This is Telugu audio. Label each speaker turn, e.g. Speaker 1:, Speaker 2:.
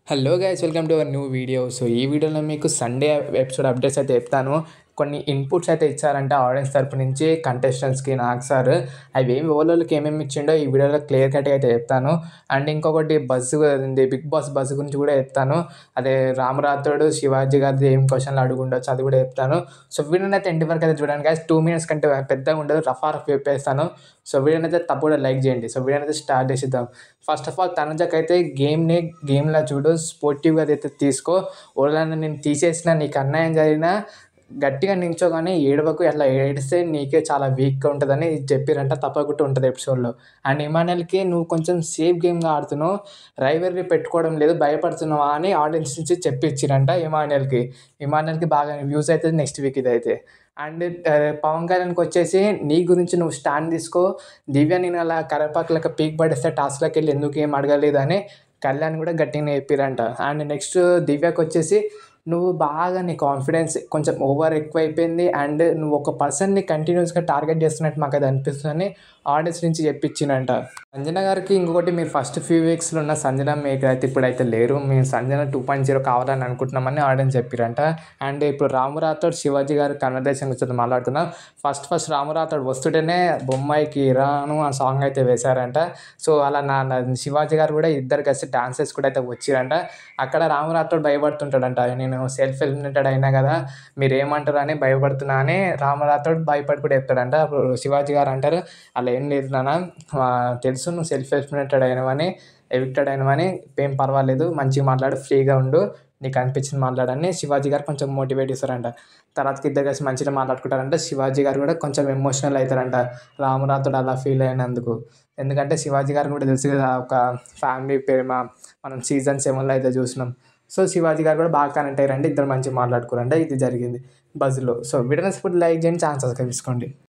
Speaker 1: Hello guys, welcome to our new video. So ఈ వీడియోలో మీకు సండే ఎపిసోడ్ అప్డేట్స్ అయితే చెప్తాను. కొన్ని ఇన్పుట్స్ అయితే ఇచ్చారంట ఆడియన్స్ తరపు నుంచి కంటెస్టెంట్స్కి నాకు సార్. అవి ఏమి ఓలోళ్ళకి ఏమేమి ఇచ్చిండో ఈ వీడియోలో క్లియర్ కట్గా అయితే చెప్తాను. అండ్ ఇంకొకటి బజ్ ఉంది, బిగ్ బాస్ బజ్ గురించి కూడా చెప్తాను. అదే రామరాథోడు శివాజీ గారిది ఏం క్వశ్చన్లు అడుగుండొచ్చు అది కూడా చెప్తాను. సో వీడియోని అయితే ఎండ్ వరకు అయితే చూడండి గైస్. 2 minutes కంటే పెద్దగా ఉండదు, రఫ్ చెప్పేస్తాను. సో వీడియోని అయితే తప్పకుండా లైక్ చేయండి. సో వీడియోని అయితే స్టార్ట్ చేసిద్దాం. ఫస్ట్ ఆఫ్ ఆల్ తనుజకైతే గేమ్లా చూడు, స్పోర్టివ్గా అయితే తీసుకో. ఓళ్ళని నేను తీసేసిన, నీకు అన్యాయం జరిగినా గట్టిగా నించో కానీ ఏడవకు, అట్లా ఏడిస్తే నీకే చాలా వీక్గా ఉంటుందని చెప్పిరంట. తప్పకుండా ఉంటుంది ఎపిసోడ్లో. అండ్ ఇమానుయల్కి నువ్వు కొంచెం సేఫ్ గేమ్గా ఆడుతున్నావు, రైవరీ పెట్టుకోవడం లేదు, భయపడుతున్నావా అని ఆడియన్స్ నుంచి చెప్పిచ్చిరంట ఇమానుయల్కి బాగా వ్యూస్ అవుతుంది నెక్స్ట్ వీక్ ఇదైతే. అండ్ పవన్ కళ్యాణ్కి వచ్చేసి నీ గురించి నువ్వు స్టాండ్ తీసుకో, దివ్య నేను అలా కరపాకులక పీక్ పడేస్తే టాస్క్లోకి వెళ్ళి ఎందుకు ఏం అడగలేదు అని కళ్యాణ్ కూడా గట్టిగా చెప్పిరంట. అండ్ నెక్స్ట్ దివ్యకి వచ్చేసి నువ్వు బాగా నీ కాన్ఫిడెన్స్ కొంచెం ఓవర్ ఎక్కువైపోయింది, అండ్ నువ్వు ఒక పర్సన్ని కంటిన్యూస్గా టార్గెట్ చేస్తున్నట్టు మాకు అది అనిపిస్తుందని ఆడియన్స్ నుంచి చెప్పించినంట. సంజన గారికి ఇంకొకటి, మీరు ఫస్ట్ ఫ్యూ వీక్స్లో ఉన్న సంజన మీకు అయితే ఇప్పుడైతే లేరు, మేము సంజన 2.0 కావాలని అనుకుంటున్నామని ఆడియన్స్ చెప్పిరంట. అండ్ ఇప్పుడు రాము రాథోడ్ శివాజీ గారు కన్వర్జేషన్ గురించి మాట్లాడుతున్నాం. ఫస్ట్ రాము రాథోడ్ వస్తుంటేనే బొమ్మాయికి రాను ఆ సాంగ్ అయితే వేశారంట. సో అలా నా శివాజీ గారు కూడా ఇద్దరు కలిసి డాన్సెస్ కూడా అయితే వచ్చిరంట. అక్కడ రాము రాథోడ్ భయపడుతుంటాడంట, నేను సెల్ఫ్ ఎలిమినేటెడ్ అయినా కదా మీరు ఏమంటారు అని భయపడుతున్నా అని రాము రాథోడ్ భయపడి కూడా చెప్తాడంట. అప్పుడు శివాజీ గారు అంటారు, అలా ఏం లేదు నాన్న, తెలుసు నువ్వు సెల్ఫ్ ఎలిమినేటెడ్ అయినవని, ఎవిక్టెడ్ అయినవని, ఏం పర్వాలేదు, మంచిగా మాట్లాడు, ఫ్రీగా ఉండు, నీకు అనిపించింది మాట్లాడని శివాజీ గారు కొంచెం మోటివేట్ చేస్తారంట. తర్వాతకి ఇద్దరు కలిసి మంచిగా మాట్లాడుకుంటారంట. శివాజీ గారు కూడా కొంచెం ఎమోషనల్ అవుతారంట రాము రాథోడ్ అలా ఫీల్ అయినందుకు. ఎందుకంటే శివాజీ గారు కూడా తెలుసు కదా, ఒక ఫ్యామిలీ ప్రేమ మనం సీజన్ 7లో అయితే చూసినాం. సో శివాజీ గారు కూడా బాగా కనెక్ట్ అయ్యారంటే, ఇద్దరు మంచిగా మాట్లాడుకోరంటే, ఇది జరిగింది బజ్లో. సో వీడియోని ఇప్పుడు లైక్ చేయండి, ఛాన్స్ సబ్స్క్రైబ్ చేసుకోండి.